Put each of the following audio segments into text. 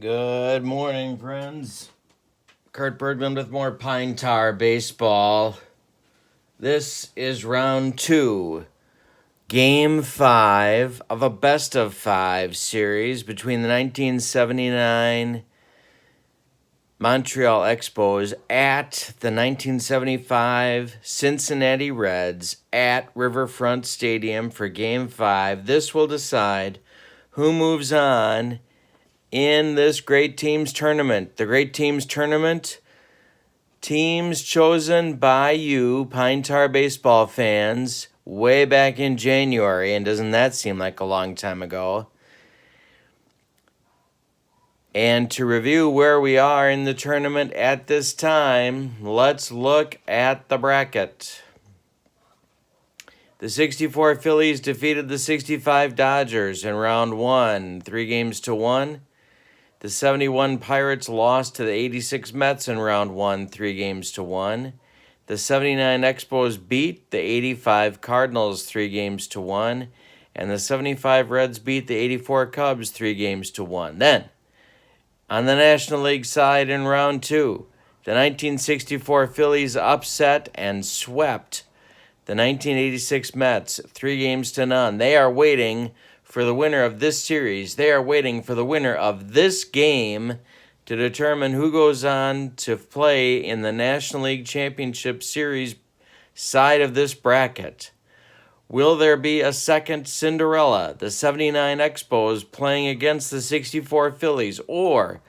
Good morning, friends. Kurt Bergman with more Pine Tar Baseball. This is round 2, game 5 of a best of 5 series between the 1979 Montreal Expos at the 1975 Cincinnati Reds at Riverfront Stadium for game 5. This will decide who moves on in this Great Teams Tournament. The Great Teams Tournament, teams chosen by you, Pine Tar baseball fans, way back in January, and doesn't that seem like a long time ago? And to review where we are in the tournament at this time, let's look at the bracket. The 64 Phillies defeated the 65 Dodgers in round 1, 3-1. The 71 Pirates lost to the 86 Mets in round 1, 3-1. The 79 Expos beat the 85 Cardinals 3-1. And the 75 Reds beat the 84 Cubs 3-1. Then, on the National League side in round 2, the 1964 Phillies upset and swept the 1986 Mets 3-0. They are waiting for the winner of this series. They are waiting for the winner of this game to determine who goes on to play in the National League Championship Series side of this bracket. Will there be a second Cinderella, the 79 Expos playing against the 64 Phillies, or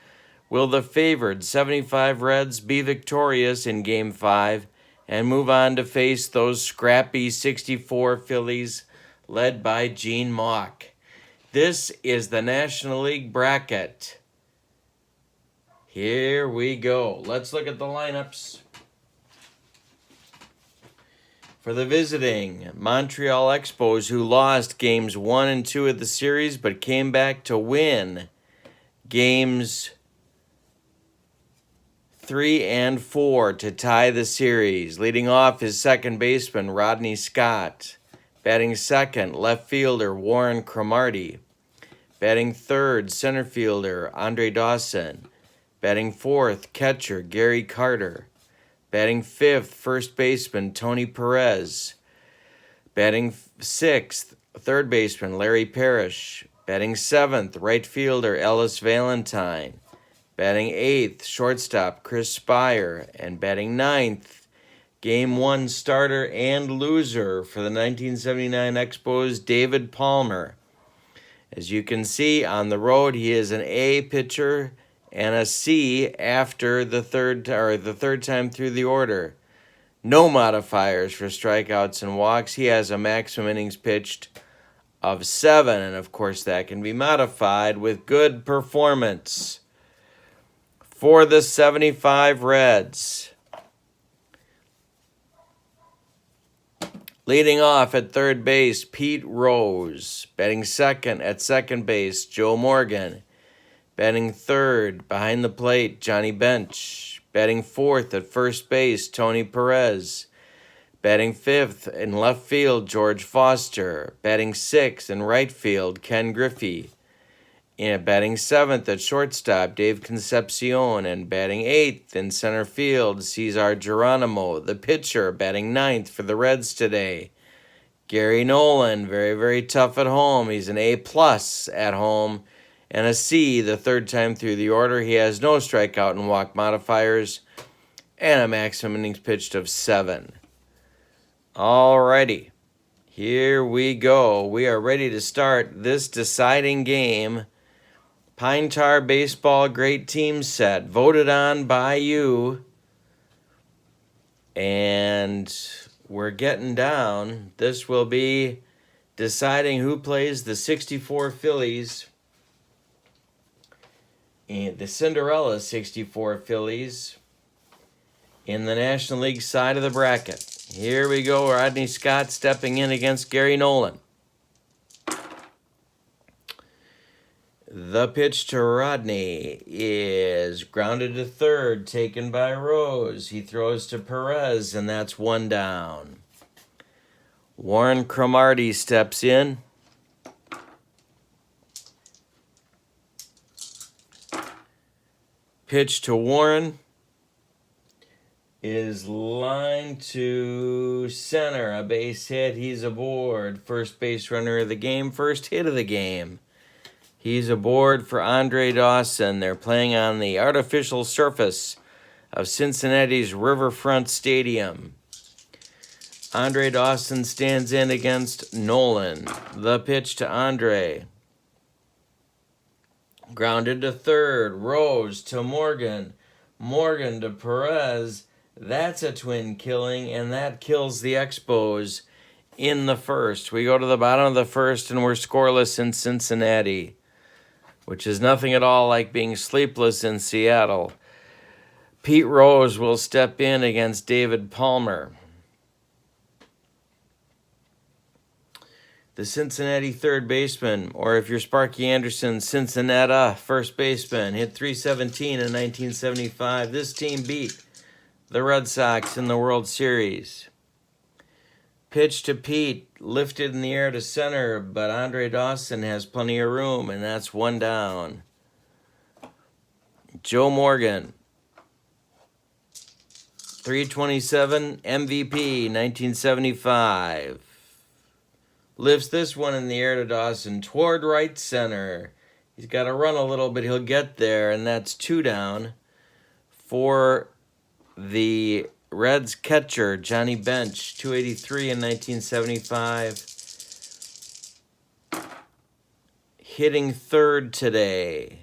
will the favored 75 Reds be victorious in Game 5 and move on to face those scrappy 64 Phillies led by Gene Mauch? This is the National League bracket. Here we go. Let's look at the lineups. For the visiting Montreal Expos, who lost games 1 and 2 of the series but came back to win games 3 and 4 to tie the series. Leading off is second baseman Rodney Scott. Batting second, left fielder Warren Cromartie. Batting third, center fielder Andre Dawson. Batting fourth, catcher Gary Carter. Batting fifth, first baseman Tony Perez. Batting sixth, third baseman Larry Parrish. Batting seventh, right fielder Ellis Valentine. Batting eighth, shortstop Chris Spire. And batting ninth, Game 1 starter and loser for the 1979 Expos, David Palmer. As you can see on the road, he is an A pitcher and a C after the third time through the order. No modifiers for strikeouts and walks. He has a maximum innings pitched of 7, and of course that can be modified with good performance. For the 75 Reds, leading off at third base, Pete Rose. Batting second at second base, Joe Morgan. Batting third, behind the plate, Johnny Bench. Batting fourth at first base, Tony Perez. Batting fifth in left field, George Foster. Batting sixth in right field, Ken Griffey. Batting seventh at shortstop, Dave Concepcion. And batting eighth in center field, Cesar Geronimo. The pitcher, batting ninth for the Reds today, Gary Nolan. Very, very tough at home. He's an A+ at home. And a C the third time through the order. He has no strikeout and walk modifiers and a maximum innings pitched of 7. Alrighty, here we go. We are ready to start this deciding game. Pine Tar Baseball Great Team Set, voted on by you. And we're getting down. This will be deciding who plays the 64 Phillies. And the Cinderella 64 Phillies in the National League side of the bracket. Here we go, Rodney Scott stepping in against Gary Nolan. The pitch to Rodney is grounded to third, taken by Rose. He throws to Perez, and that's 1 down. Warren Cromartie steps in. Pitch to Warren is lined to center. A base hit. He's aboard. First base runner of the game. First hit of the game. He's aboard for Andre Dawson. They're playing on the artificial surface of Cincinnati's Riverfront Stadium. Andre Dawson stands in against Nolan. The pitch to Andre. Grounded to third. Rose to Morgan. Morgan to Perez. That's a twin killing, and that kills the Expos in the first. We go to the bottom of the first, and we're scoreless in Cincinnati, which is nothing at all like being sleepless in Seattle. Pete Rose will step in against David Palmer. The Cincinnati third baseman, or if you're Sparky Anderson, Cincinnati first baseman, hit .317 in 1975. This team beat the Red Sox in the World Series. Pitch to Pete, lifted in the air to center, but Andre Dawson has plenty of room, and that's one down. Joe Morgan, .327 MVP, 1975. Lifts this one in the air to Dawson toward right center. He's got to run a little bit. He'll get there, and that's two down for the Reds catcher, Johnny Bench, .283 in 1975. Hitting third today.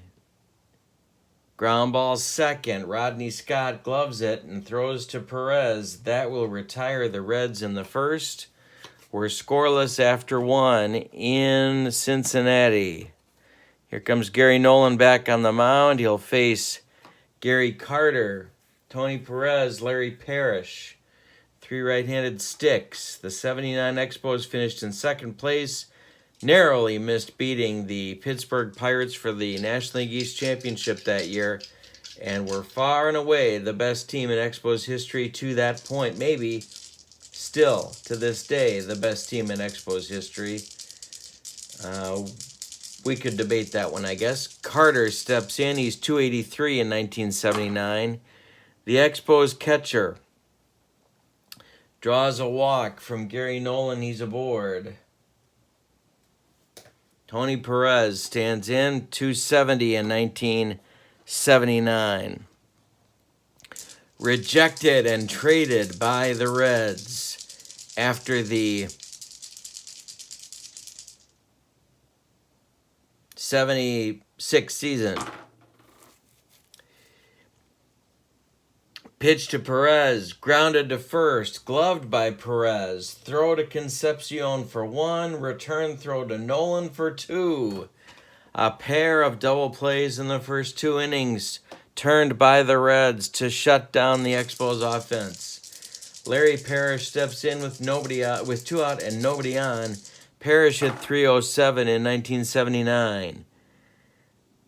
Ground ball second. Rodney Scott gloves it and throws to Perez. That will retire the Reds in the first. We're scoreless after one in Cincinnati. Here comes Gary Nolan back on the mound. He'll face Gary Carter, Tony Perez, Larry Parrish. Three right-handed sticks. The 79 Expos finished in second place, narrowly missed beating the Pittsburgh Pirates for the National League East Championship that year, and were far and away the best team in Expos history to that point. Maybe still, to this day, the best team in Expos history. We could debate that one, I guess. Carter steps in. He's .283 in 1979. The Expos catcher draws a walk from Gary Nolan. He's aboard. Tony Perez stands in. .270 in 1979. Rejected and traded by the Reds after the 76 season. Pitch to Perez, grounded to first, gloved by Perez. Throw to Concepcion for one, return throw to Nolan for two. A pair of double plays in the first two innings turned by the Reds to shut down the Expos offense. Larry Parrish steps in with two out and nobody on. Parrish hit .307 in 1979.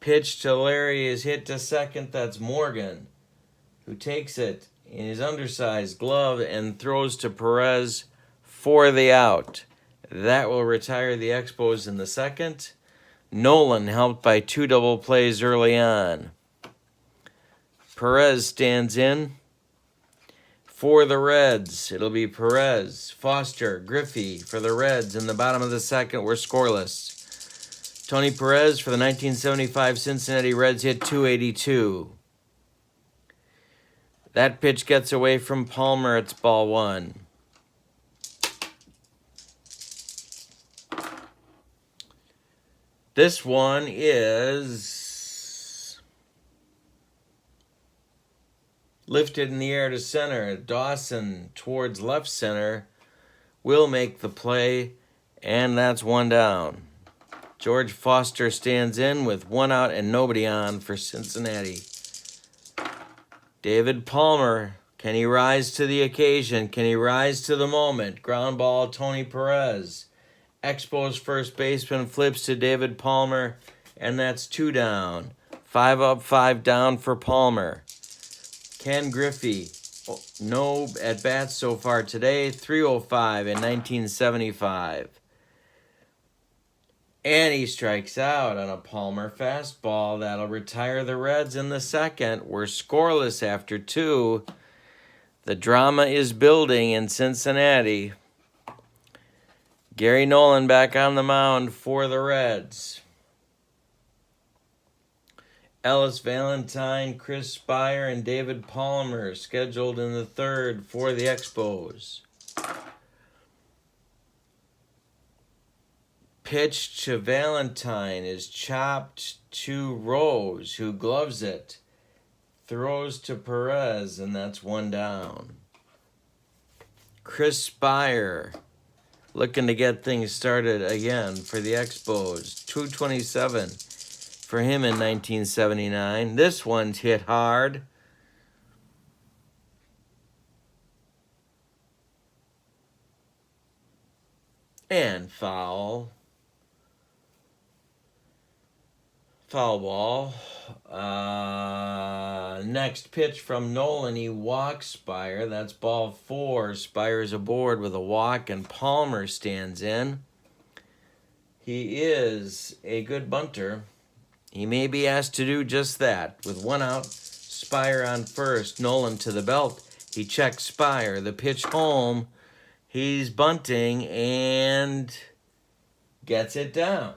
Pitch to Larry is hit to second. That's Morgan, who takes it in his undersized glove and throws to Perez for the out. That will retire the Expos in the second. Nolan helped by two double plays early on. Perez stands in for the Reds. It'll be Perez, Foster, Griffey for the Reds. In the bottom of the second, we're scoreless. Tony Perez for the 1975 Cincinnati Reds hit .282. That pitch gets away from Palmer. It's ball one. This one is lifted in the air to center. Dawson towards left center will make the play, and that's one down. George Foster stands in with one out and nobody on for Cincinnati. David Palmer, can he rise to the occasion? Can he rise to the moment? Ground ball, Tony Perez. Expos first baseman flips to David Palmer, and that's two down. 5 up, 5 down for Palmer. Ken Griffey, no at-bats so far today, .305 in 1975. And he strikes out on a Palmer fastball. That'll retire the Reds in the second. We're scoreless after 2. The drama is building in Cincinnati. Gary Nolan back on the mound for the Reds. Ellis Valentine, Chris Spire, and David Palmer scheduled in the third for the Expos. Pitch to Valentine is chopped to Rose, who gloves it. Throws to Perez, and that's 1 down. Chris Spire looking to get things started again for the Expos. 227 for him in 1979. This one's hit hard. And foul. Foul ball. Next pitch from Nolan. He walks Spire. That's ball 4. Spire's aboard with a walk, and Palmer stands in. He is a good bunter. He may be asked to do just that. With 1 out, Spire on first. Nolan to the belt. He checks Spire. The pitch home. He's bunting and gets it down.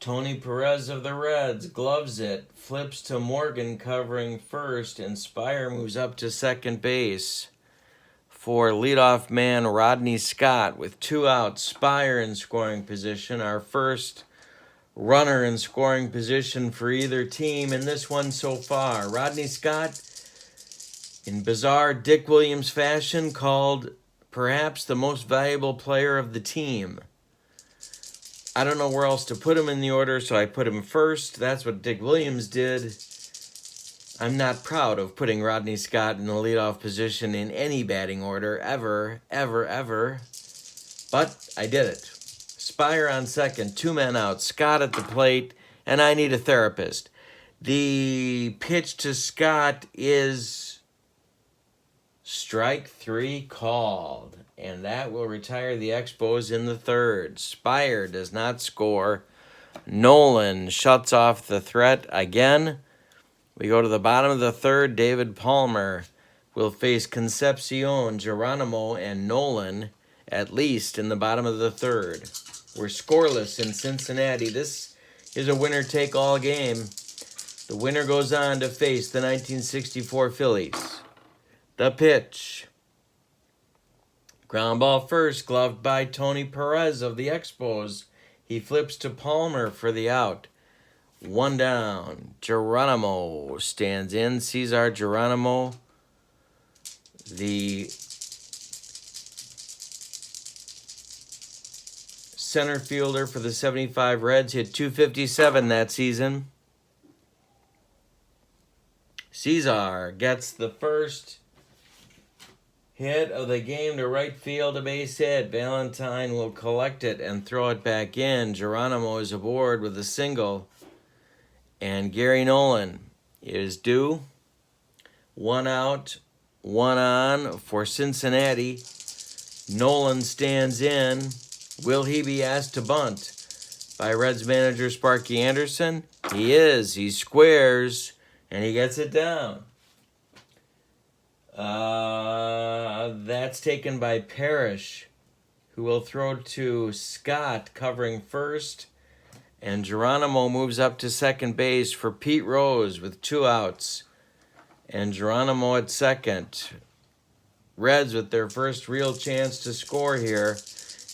Tony Perez of the Reds gloves it, flips to Morgan covering first, and Spire moves up to second base for leadoff man Rodney Scott with 2 outs. Spire in scoring position, our first runner in scoring position for either team in this one so far. Rodney Scott, in bizarre Dick Williams fashion, called perhaps the most valuable player of the team. I don't know where else to put him in the order, so I put him first. That's what Dick Williams did. I'm not proud of putting Rodney Scott in the leadoff position in any batting order, ever. But I did it. Spire on second, 2 men out, Scott at the plate, and I need a therapist. The pitch to Scott is strike 3 called. And that will retire the Expos in the third. Spire does not score. Nolan shuts off the threat again. We go to the bottom of the third. David Palmer will face Concepcion, Geronimo, and Nolan, at least in the bottom of the third. We're scoreless in Cincinnati. This is a winner-take-all game. The winner goes on to face the 1964 Phillies. The pitch. Ground ball first, gloved by Tony Perez of the Expos. He flips to Palmer for the out. 1 down. Geronimo stands in. Cesar Geronimo, the center fielder for the 75 Reds, hit .257 that season. Cesar gets the first hit of the game to right field, a base hit. Valentine will collect it and throw it back in. Geronimo is aboard with a single. And Gary Nolan is due. 1 out, 1 on for Cincinnati. Nolan stands in. Will he be asked to bunt by Reds manager Sparky Anderson? He is. He squares, and he gets it down. That's taken by Parrish, who will throw to Scott covering first. And Geronimo moves up to second base for Pete Rose with 2 outs. And Geronimo at second. Reds with their first real chance to score here.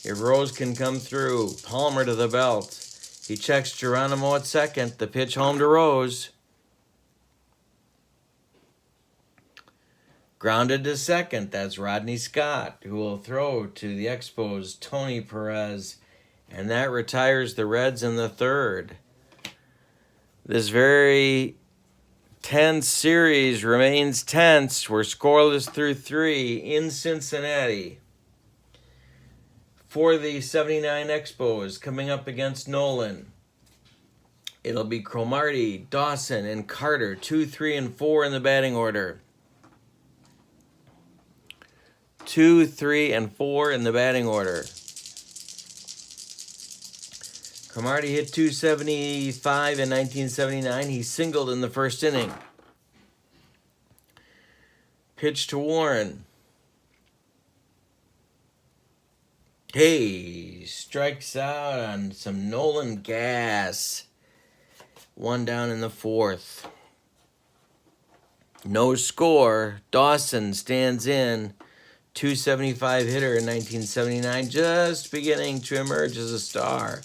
If Rose can come through. Palmer to the belt. He checks Geronimo at second. The pitch home to Rose. Grounded to second. That's Rodney Scott, who will throw to the Expos' Tony Perez. And that retires the Reds in the third. This very tense series remains tense. We're scoreless through 3 in Cincinnati. For the 79 Expos coming up against Nolan, it'll be Cromartie, Dawson, and Carter, 2, 3, and 4 in the batting order. 2, 3, and 4 in the batting order. Cromartie hit .275 in 1979. He singled in the first inning. Pitch to Warren. Hey, strikes out on some Nolan gas. 1 down in the 4th. No score. Dawson stands in. .275 hitter in 1979, just beginning to emerge as a star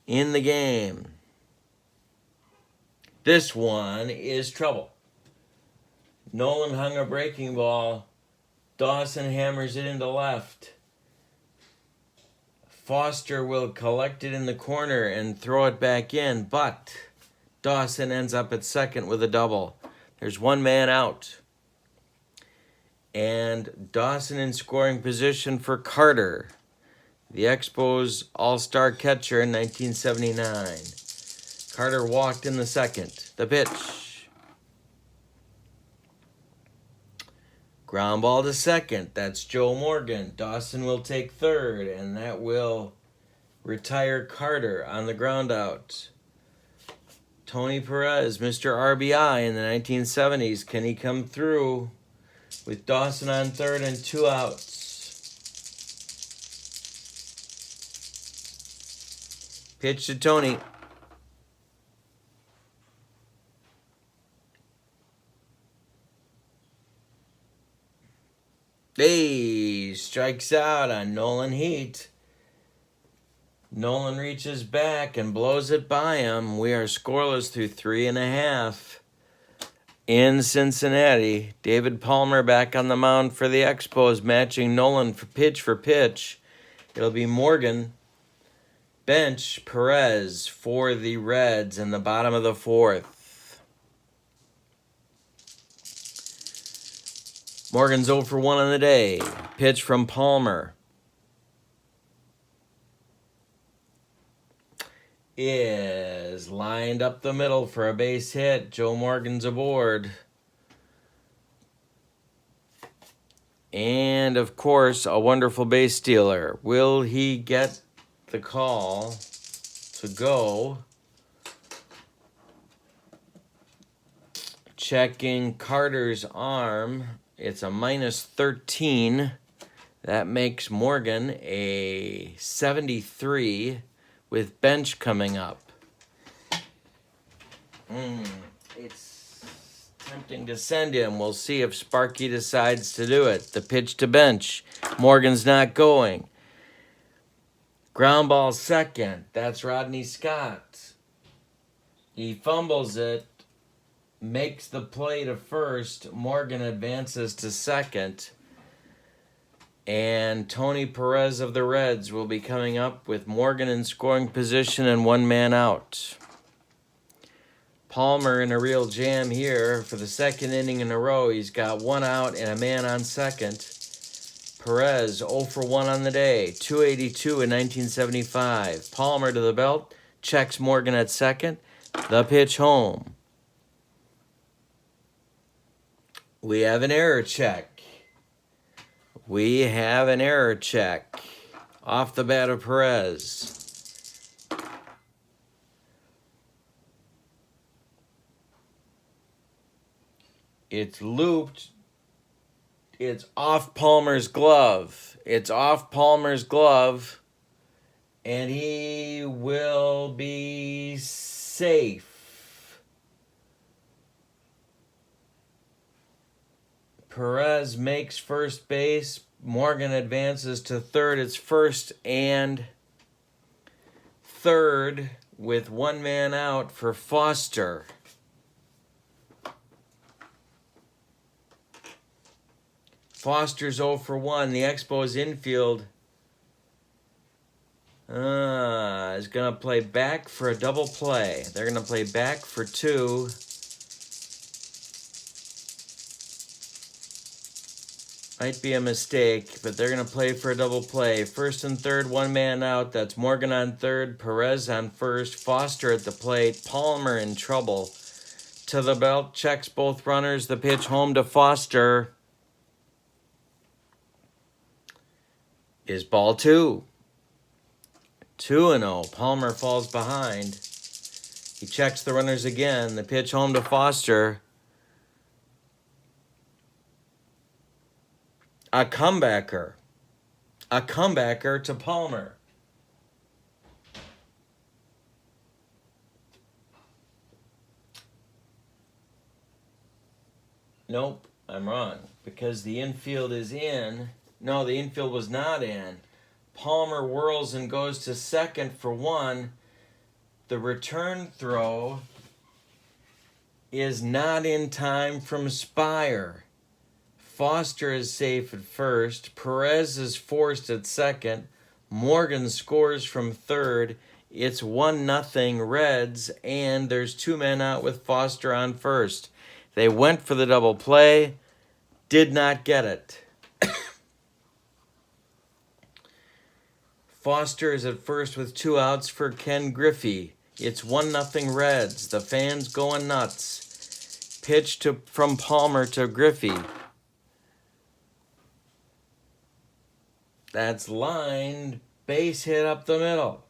in the game. This one is trouble. Nolan hung a breaking ball. Dawson hammers it into left. Foster will collect it in the corner and throw it back in, but Dawson ends up at second with a double. There's 1 man out. And Dawson in scoring position for Carter, the Expos all-star catcher in 1979. Carter walked in the second. The pitch. Ground ball to second. That's Joe Morgan. Dawson will take third, and that will retire Carter on the ground out. Tony Perez, Mr. RBI in the 1970s. Can he come through with Dawson on third and 2 outs? Pitch to Tony. Hey, strikes out on Nolan Heat. Nolan reaches back and blows it by him. We are scoreless through 3.5. In Cincinnati, David Palmer back on the mound for the Expos, matching Nolan for pitch. It'll be Morgan. Bench Perez for the Reds in the bottom of the 4th. Morgan's 0 for 1 on the day. Pitch from Palmer is lined up the middle for a base hit. Joe Morgan's aboard. And, of course, a wonderful base stealer. Will he get the call to go? Checking Carter's arm. It's a -13. That makes Morgan a 73 with bench coming up. It's tempting to send him. We'll see if Sparky decides to do it. The pitch to bench. Morgan's not going. Ground ball second. That's Rodney Scott. He fumbles it. Makes the play to first. Morgan advances to second. And Tony Perez of the Reds will be coming up with Morgan in scoring position and 1 man out. Palmer in a real jam here for the second inning in a row. He's got 1 out and a man on second. Perez 0 for 1 on the day. .282 in 1975. Palmer to the belt. Checks Morgan at second. The pitch home. We have an error check. Off the bat of Perez. It's looped. It's off Palmer's glove. And he will be safe. Perez makes first base. Morgan advances to third. It's first and third with 1 man out for Foster. Foster's 0 for 1. The Expos infield is going to play back for a double play. They're going to play back for 2. Might be a mistake, but they're going to play for a double play. First and third, 1 man out. That's Morgan on third, Perez on first, Foster at the plate, Palmer in trouble. To the belt, checks both runners. The pitch home to Foster. is ball 2. 2-0. Palmer falls behind. He checks the runners again. The pitch home to Foster. A comebacker. A comebacker to Palmer. Nope, I'm wrong. Because the infield is in. No, the infield was not in. Palmer whirls and goes to second for 1. The return throw is not in time from Spire. Foster is safe at first. Perez is forced at second. Morgan scores from third. It's 1-0 Reds, and there's 2 men out with Foster on first. They went for the double play, did not get it. Foster is at first with 2 outs for Ken Griffey. It's 1-0 Reds. The fans going nuts. Pitch from Palmer to Griffey. That's lined. Base hit up the middle.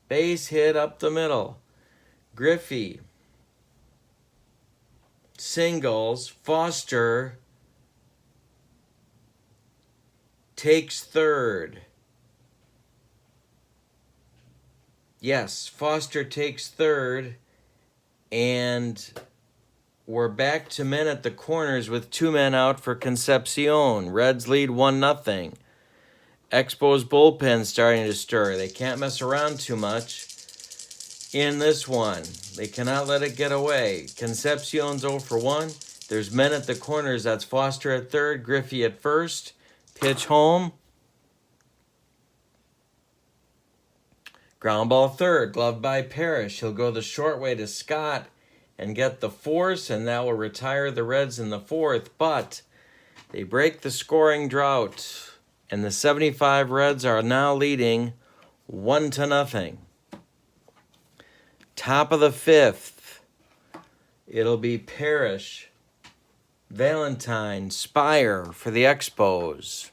Base hit up the middle. Griffey singles. Foster takes third. Yes, Foster takes third, and we're back to men at the corners with 2 men out for Concepcion. Reds lead 1-0. Expos bullpen starting to stir. They can't mess around too much in this one. They cannot let it get away. Concepcion's 0 for 1. There's men at the corners. That's Foster at third, Griffey at first. Pitch home. Ground ball third, gloved by Parrish. He'll go the short way to Scott and get the force, and that will retire the Reds in the 4th. But they break the scoring drought, and the 75 Reds are now leading 1-0. Top of the 5th, it'll be Parrish, Valentine, Spire for the Expos.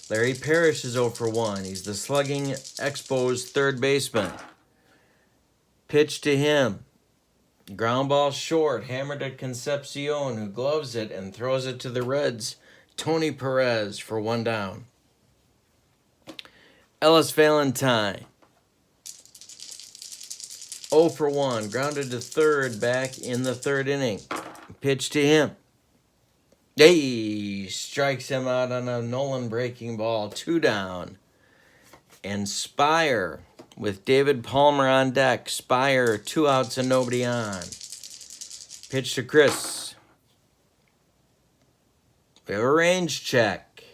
Larry Parrish is 0 for 1. He's the slugging Expos third baseman. Pitch to him. Ground ball short, hammered at Concepcion, who gloves it and throws it to the Reds. Tony Perez for 1 down. Ellis Valentine, 0 for 1. Grounded to third back in the 3rd inning. Pitch to him. He strikes him out on a Nolan breaking ball. 2 down. And Spire with David Palmer on deck. Spire, 2 outs and nobody on. Pitch to Chris. We have a range check.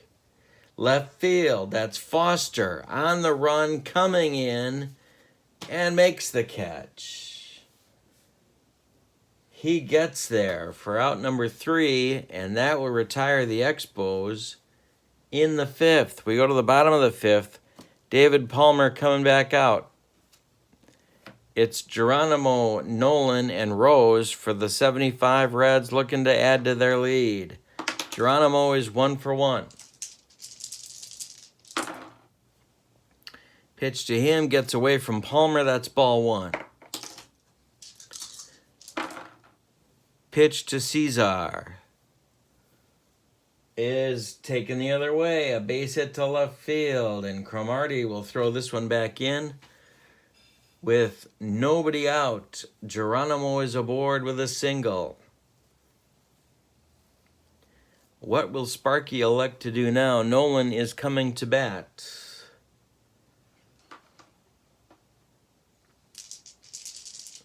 Left field. That's Foster on the run, coming in, and makes the catch. He gets there for out number 3, and that will retire the Expos in the 5th. We go to the bottom of the 5th. David Palmer coming back out. It's Geronimo, Nolan, and Rose for the 75 Reds looking to add to their lead. Geronimo is 1 for 1. Pitch to him, gets away from Palmer. That's ball 1. Pitch to Cesar is taken the other way. A base hit to left field, and Cromartie will throw this one back in with nobody out. Geronimo is aboard with a single. What will Sparky elect to do now? Nolan is coming to bat.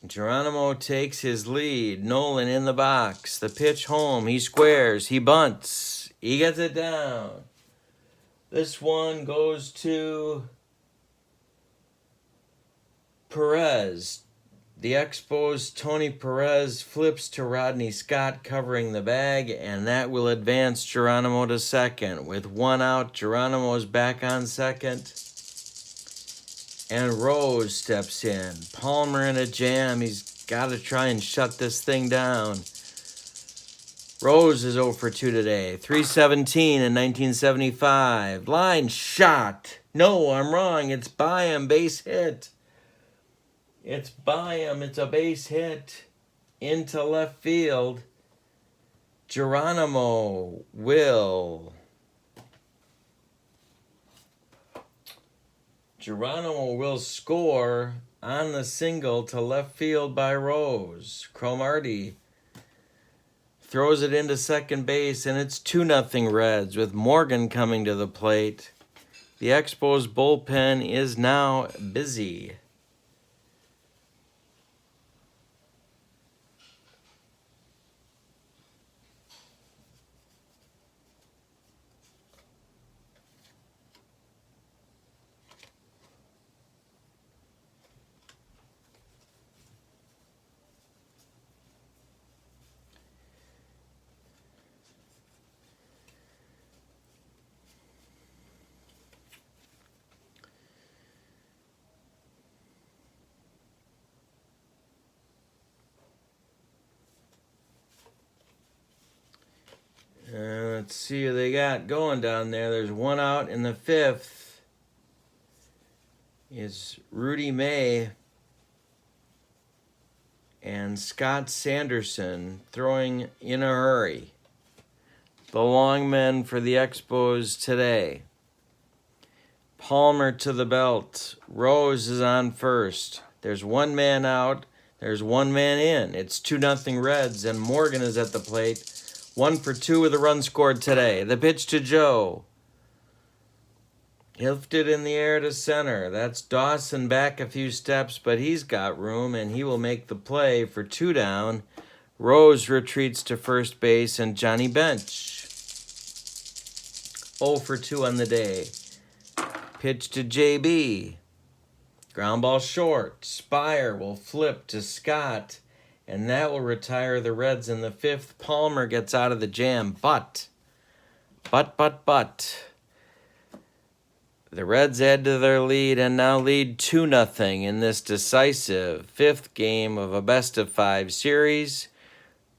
Geronimo takes his lead. Nolan in the box. The pitch home. He squares. He bunts. He gets it down. This one goes to Perez. The Expos' Tony Perez flips to Rodney Scott covering the bag, and that will advance Geronimo to second. With 1 out, Geronimo is back on second. And Rose steps in. Palmer in a jam. He's got to try and shut this thing down. Rose is 0 for 2 today. 317 in 1975. Line shot. No, I'm wrong. It's by him. Base hit. It's by him. It's a base hit into left field. Geronimo will score on the single to left field by Rose. Cromartie throws it into second base, and it's 2-0 Reds with Morgan coming to the plate. The Expos bullpen is now busy. Let's see who they got going down there. There's one out in the fifth. It's Rudy May and Scott Sanderson throwing in a hurry. The long men for the Expos today. Palmer to the belt. Rose is on first. There's one man out. There's one man in. It's 2-0 Reds, and Morgan is at the plate. 1 for 2 with a run scored today. The pitch to Joe. Lifted in the air to center. That's Dawson back a few steps, but he's got room, and he will make the play for 2 down. Rose retreats to first base, and Johnny Bench. 0 for 2 on the day. Pitch to JB. Ground ball short. Spire will flip to Scott, and that will retire the Reds in the fifth. Palmer gets out of the jam, but. The Reds add to their lead and now lead 2-0 in this decisive fifth game of a best-of-5 series.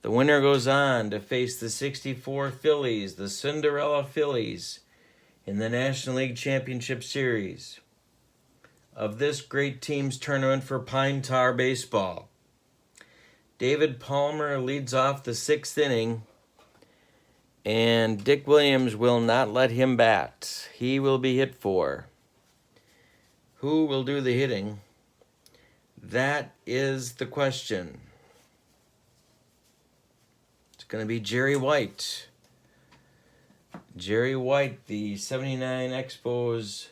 The winner goes on to face the 64 Phillies, the Cinderella Phillies, in the National League Championship Series of this great team's tournament for Pine Tar Baseball. David Palmer leads off the sixth inning, and Dick Williams will not let him bat. He will be hit for. Who will do the hitting? That is the question. It's going to be Jerry White. Jerry White, the 79 Expos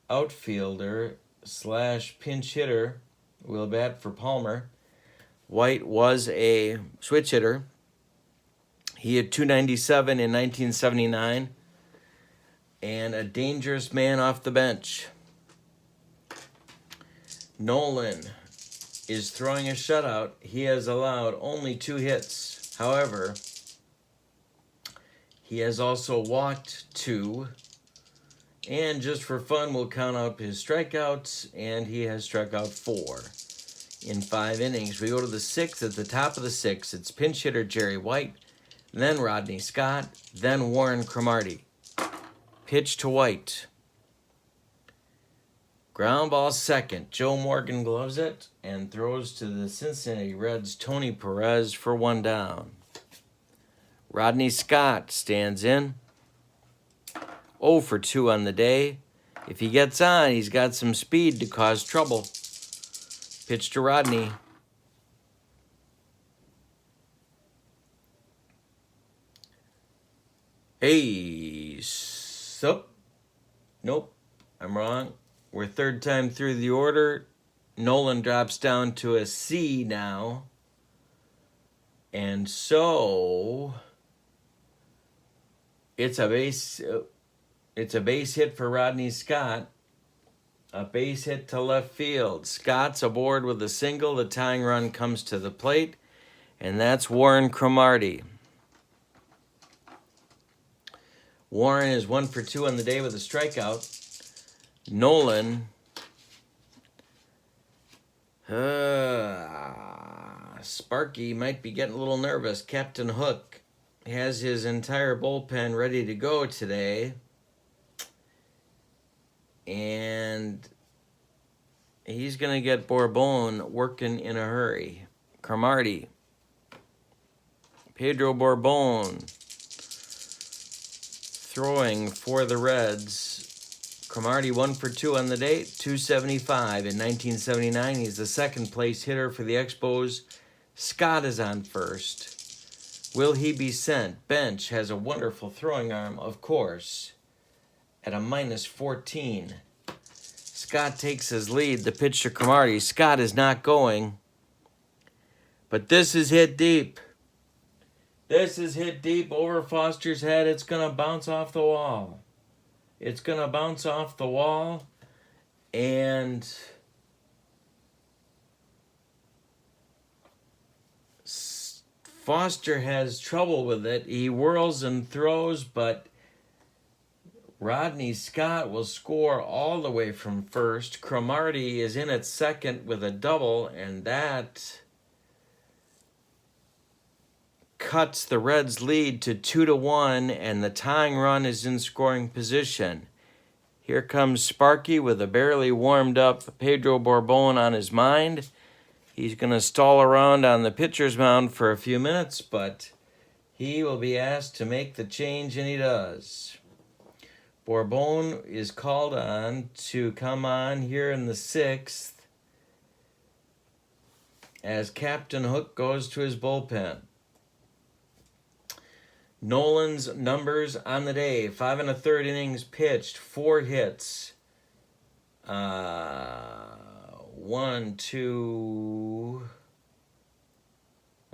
outfielder / pinch hitter, will bat for Palmer. White was a switch hitter. He had 297 in 1979 and a dangerous man off the bench. Nolan is throwing a shutout. He has allowed only 2 hits. However, he has also walked 2, and just for fun, we'll count up his strikeouts, and he has struck out 4 in 5 innings. We go to the 6th. At the top of the 6th, it's pinch hitter Jerry White, then Rodney Scott, then Warren Cromartie. Pitch to White. Ground ball second. Joe Morgan gloves it and throws to the Cincinnati Reds' Tony Perez for 1 down. Rodney Scott stands in. 0 for 2 on the day. If he gets on, he's got some speed to cause trouble. Pitch to Rodney. Hey, so. Nope, I'm wrong. We're third time through the order. Nolan drops down to a C now. And so it's a base hit for Rodney Scott. A base hit to left field. Scott's aboard with a single. The tying run comes to the plate, and that's Warren Cromartie. Warren is 1 for 2 on the day with a strikeout. Nolan Sparky might be getting a little nervous. Captain Hook has his entire bullpen ready to go today. And he's going to get Bourbon working in a hurry. Cromartie. Pedro Bourbon throwing for the Reds. Cromartie 1 for 2 on the day, 275. In 1979, he's the second place hitter for the Expos. Scott is on first. Will he be sent? Bench has a wonderful throwing arm, of course, at a -14. Scott takes his lead. The pitch to Cromartie. Scott is not going. But this is hit deep. This is hit deep over Foster's head. It's going to bounce off the wall. It's going to bounce off the wall. And Foster has trouble with it. He whirls and throws, but Rodney Scott will score all the way from first. Cromartie is in at second with a double, and that cuts the Reds' lead to 2-1, and the tying run is in scoring position. Here comes Sparky with a barely warmed up Pedro Bourbon on his mind. He's going to stall around on the pitcher's mound for a few minutes, but he will be asked to make the change, and he does. Bourbon is called on to come on here in the 6th as Captain Hook goes to his bullpen. Nolan's numbers on the day: 5 1/3 innings pitched, 4 hits, 1, 2,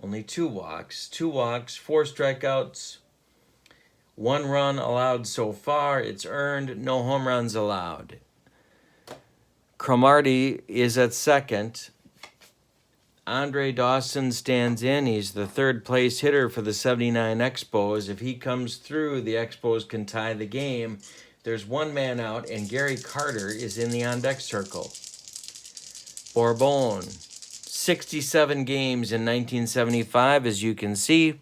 only 2 walks, 4 strikeouts, 1 run allowed so far. It's earned, no home runs allowed. Cromartie is at second. Andre Dawson stands in. He's the third place hitter for the 79 Expos. If he comes through, the Expos can tie the game. There's 1 man out, and Gary Carter is in the on-deck circle. Bourbon, 67 games in 1975, as you can see.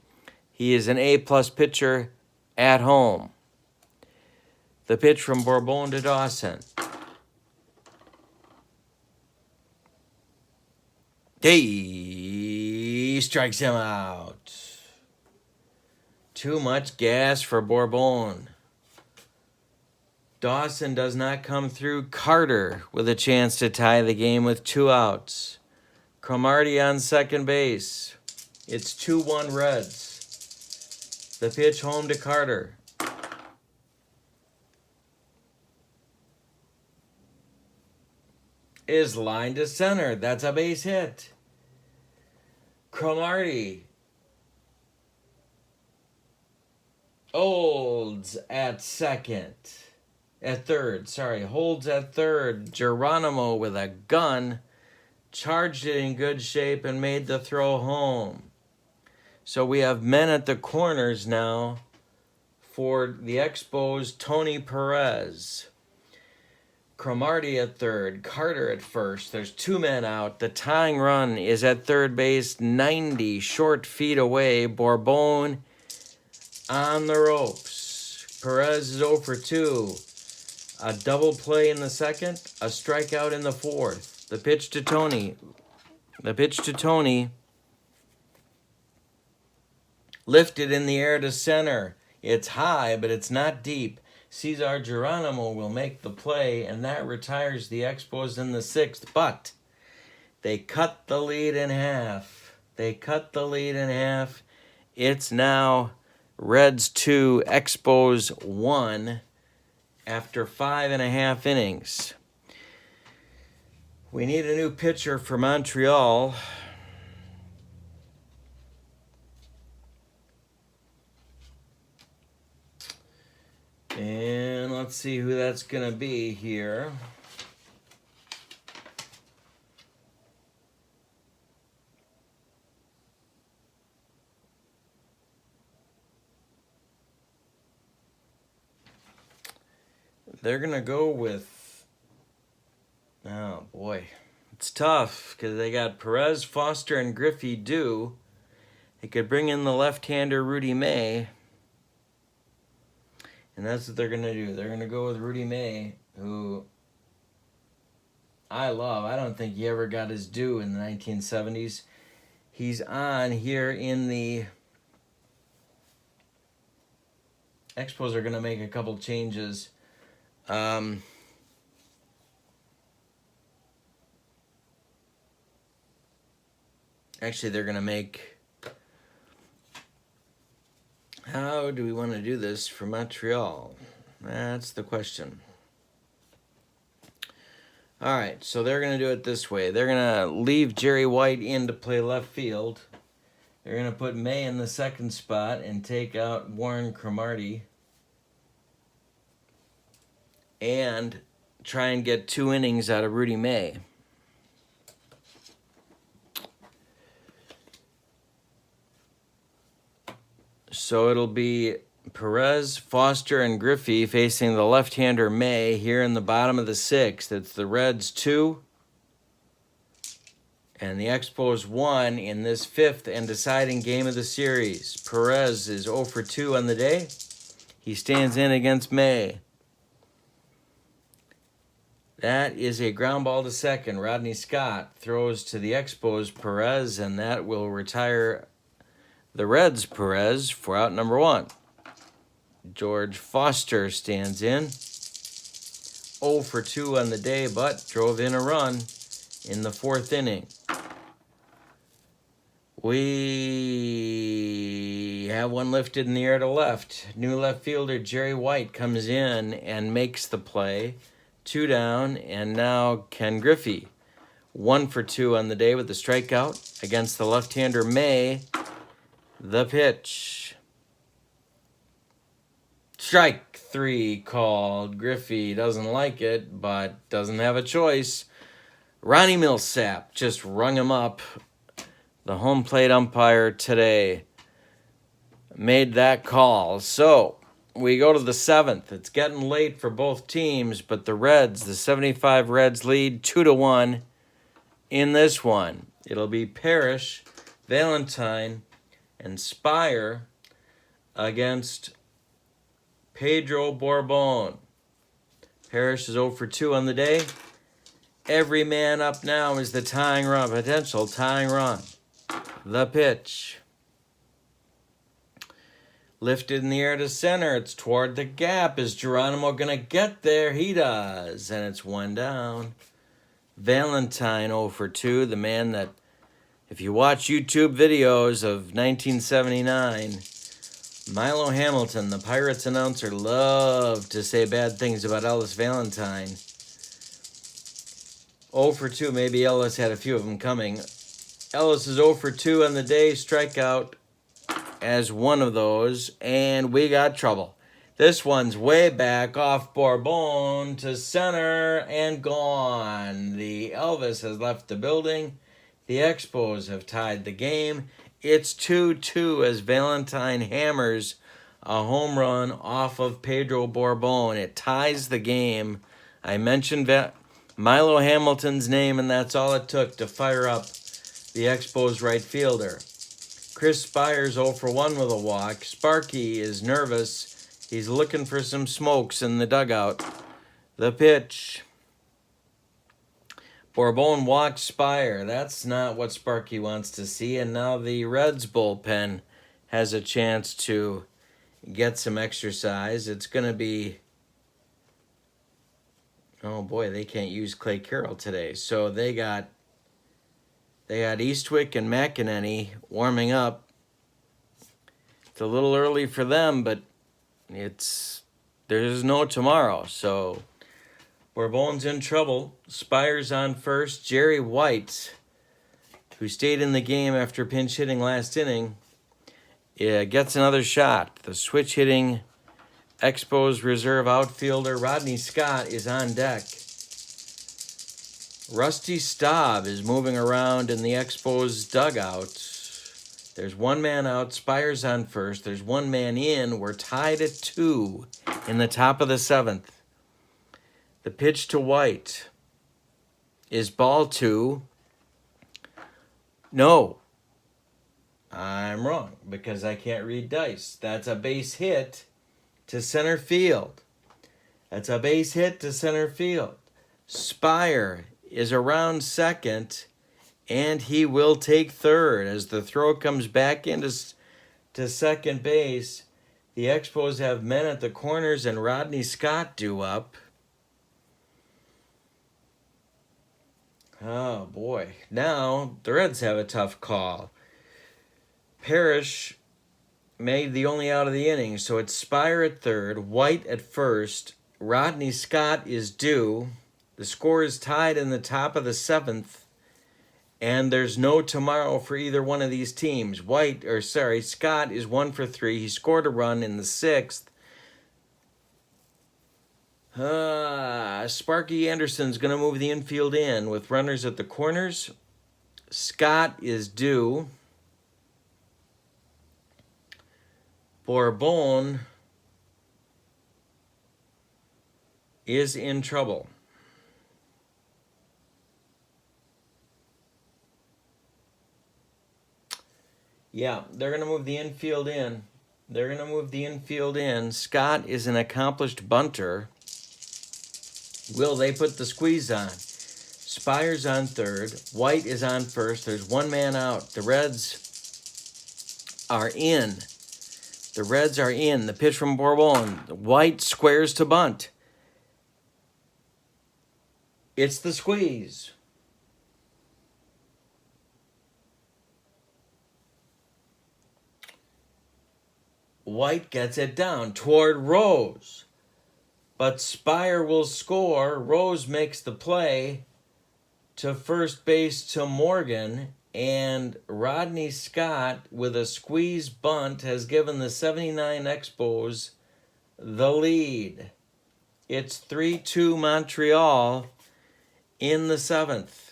He is an A-plus pitcher at home. The pitch from Bourbon to Dawson. He strikes him out. Too much gas for Bourbon. Dawson does not come through. Carter with a chance to tie the game with 2 outs. Cromartie on second base. It's 2-1 Reds. The pitch home to Carter. Is line to center. That's a base hit. Cromartie holds at third. Geronimo with a gun charged it in good shape and made the throw home. So we have men at the corners now for the Expos. Tony Perez. Cromartie at third, Carter at first. There's 2 men out. The tying run is at third base, 90 short feet away. Bourbon on the ropes. Perez is 0 for 2. A double play in the second, a strikeout in the fourth. The pitch to Tony. Lifted in the air to center. It's high, but it's not deep. Cesar Geronimo will make the play, and that retires the Expos in the 6th. But they cut the lead in half. It's now Reds 2, Expos 1 after 5.5 innings. We need a new pitcher for Montreal. And let's see who that's going to be here. They're going to go with, oh boy, It's tough because they got Perez, Foster, and Griffey due. They could bring in the left-hander Rudy May. And that's what they're going to do. They're going to go with Rudy May, who I love. I don't think he ever got his due in the 1970s. He's on here in the Expos are going to make a couple changes. Actually, they're going to make... How do we want to do this for Montreal? That's the question. All right, so they're going to do it this way. They're going to leave Jerry White in to play left field. They're going to put May in the second spot and take out Warren Cromartie. And try and get 2 innings out of Rudy May. So it'll be Perez, Foster, and Griffey facing the left-hander May here in the bottom of the 6th. It's the Reds 2 and the Expos 1 in this 5th and deciding game of the series. Perez is 0 for 2 on the day. He stands in against May. That is a ground ball to second. Rodney Scott throws to the Expos Perez, and that will retire the Reds Perez for out number 1. George Foster stands in. 0 for 2 on the day, but drove in a run in the 4th inning. We have one lifted in the air to left. New left fielder Jerry White comes in and makes the play. 2 down, and now Ken Griffey. 1 for 2 on the day with the strikeout against the left-hander May. The pitch. Strike 3 called. Griffey doesn't like it, but doesn't have a choice. Ronnie Millsap just rung him up. The home plate umpire today made that call. So we go to the 7th. It's getting late for both teams, but the Reds, the 75 Reds lead 2-1 in this one. It'll be Parrish, Valentine, and Spire against Pedro Borbon. Parrish is 0 for 2 on the day. Every man up now is the tying run, potential tying run. The pitch. Lifted in the air to center. It's toward the gap. Is Geronimo going to get there? He does. And it's 1 down. Valentine 0 for 2. The man that, if you watch YouTube videos of 1979, Milo Hamilton, the Pirates announcer, loved to say bad things about Ellis Valentine. 0 for 2. Maybe Ellis had a few of them coming. Ellis is 0 for 2 on the day. Strikeout as one of those, and we got trouble. This one's way back off Bourbon to center and gone. The Elvis has left the building. The Expos have tied the game. It's 2-2 as Valentine hammers a home run off of Pedro Bourbon. It ties the game. I mentioned Milo Hamilton's name, and that's all it took to fire up the Expos right fielder. Chris Spire's 0 for 1 with a walk. Sparky is nervous. He's looking for some smokes in the dugout. The pitch. Bourbon walks Spire. That's not what Sparky wants to see. And now the Reds bullpen has a chance to get some exercise. It's going to be... Oh boy, they can't use Clay Carroll today. So they got Eastwick and McEnany warming up. It's a little early for them, but there's no tomorrow. So Bourbon's in trouble. Spire's on first. Jerry White, who stayed in the game after pinch hitting last inning, gets another shot. The switch hitting Expos reserve outfielder Rodney Scott is on deck. Rusty Staub is moving around in the Expos dugout. There's 1 man out. Spire's on first. There's 1 man in. We're tied at 2 in the top of the 7th. The pitch to White is ball 2. No, I'm wrong because I can't read dice. That's a base hit to center field. That's a base hit to center field. Spire is around second, and he will take third as the throw comes back into second base. The Expos have men at the corners, and Rodney Scott due up. Oh, boy. Now, the Reds have a tough call. Parrish made the only out of the inning, so it's Spire at third, White at first. Rodney Scott is due. The score is tied in the top of the 7th, and there's no tomorrow for either one of these teams. Scott is 1 for 3. He scored a run in the 6th. Sparky Anderson's going to move the infield in with runners at the corners. Scott is due. Bourbon is in trouble. Yeah, they're going to move the infield in. Scott is an accomplished bunter. Will they put the squeeze on? Spire's on third. White is on first. There's one man out. The Reds are in. The pitch from Bourbon. White squares to bunt. It's the squeeze. White gets it down toward Rose. But Spire will score. Rose makes the play to first base to Morgan. And Rodney Scott, with a squeeze bunt, has given the 79 Expos the lead. It's 3-2 Montreal in the 7th.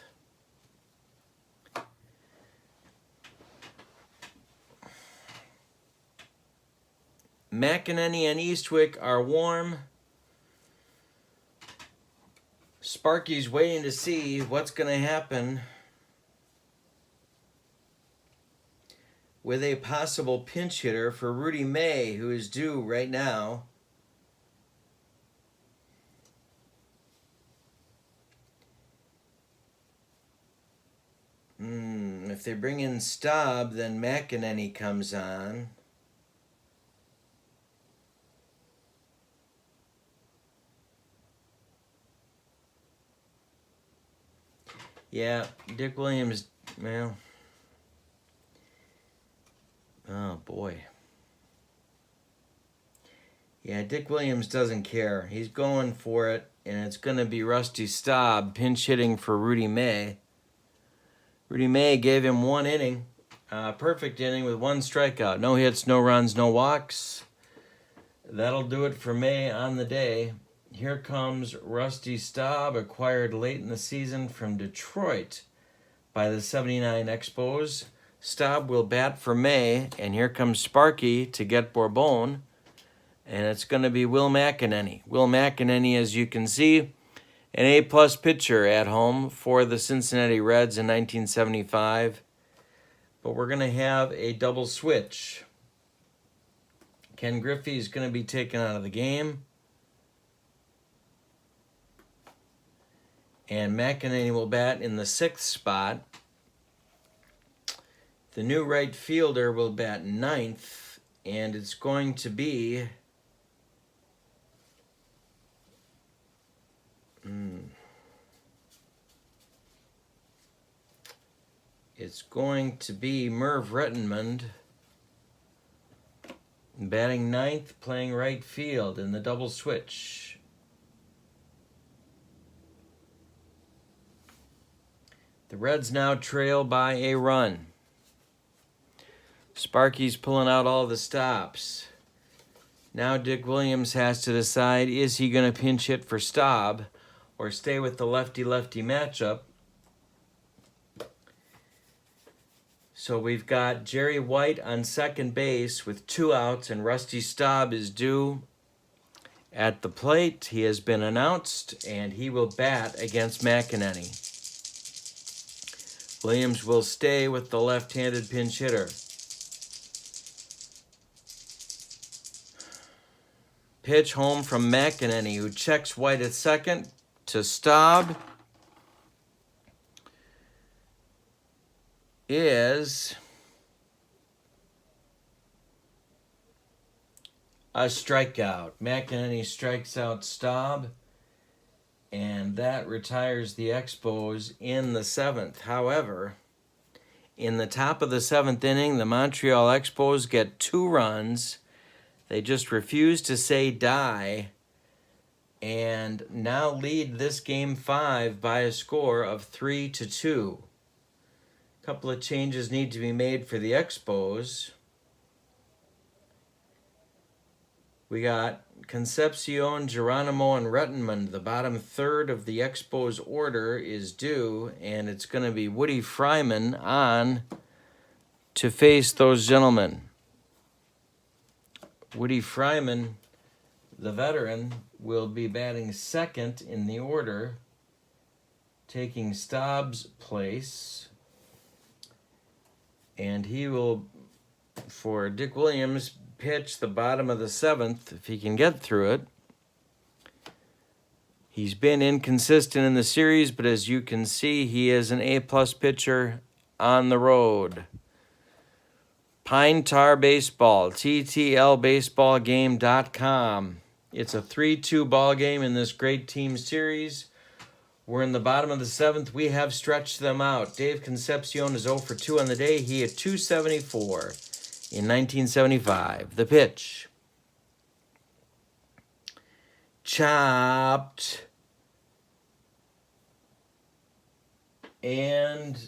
McEnany and Eastwick are warm. Sparky's waiting to see what's going to happen with a possible pinch hitter for Rudy May, who is due right now. If they bring in Staub, then McEnany comes on. Yeah, Dick Williams, well, oh boy. Yeah, Dick Williams doesn't care. He's going for it, and it's going to be Rusty Staub pinch hitting for Rudy May. Rudy May gave him 1 inning, perfect inning with 1 strikeout. No hits, no runs, no walks. That'll do it for May on the day. Here comes Rusty Staub, acquired late in the season from Detroit by the 79 Expos. Staub will bat for May, and here comes Sparky to get Bourbon, and it's going to be Will McEnany. Will McEnany, as you can see, an A-plus pitcher at home for the Cincinnati Reds in 1975. But we're going to have a double switch. Ken Griffey is going to be taken out of the game. And McEnany will bat in the 6th spot. The new right fielder will bat 9th, and it's going to be Merv Rettenmund batting 9th, playing right field in the double switch. The Reds now trail by a run. Sparky's pulling out all the stops. Now Dick Williams has to decide, is he going to pinch hit for Staub or stay with the lefty-lefty matchup? So we've got Jerry White on second base with 2 outs, and Rusty Staub is due at the plate. He has been announced, and he will bat against McEnany. Williams will stay with the left-handed pinch hitter. Pitch home from McEnany, who checks White at second to Staub. Is a strikeout. McEnany strikes out Staub, and that retires the Expos in the 7th. However, in the top of the 7th inning, the Montreal Expos get 2 runs. They just refuse to say die, and now lead this game 5 by a score of 3-2. A couple of changes need to be made for the Expos. We got Concepcion, Geronimo, and Rettenmund. The bottom third of the Expos order is due, and it's going to be Woody Fryman on to face those gentlemen. Woody Fryman, the veteran, will be batting second in the order, taking Staub's place. And he will, for Dick Williams, pitch the bottom of the 7th if he can get through it. He's been inconsistent in the series, but as you can see, he is an A-plus pitcher on the road. Pine Tar Baseball, TTLBaseballGame.com. It's a 3-2 ball game in this great team series. We're in the bottom of the 7th. We have stretched them out. Dave Concepcion is 0 for 2 on the day. He hit .274 in 1975. The pitch. Chopped. And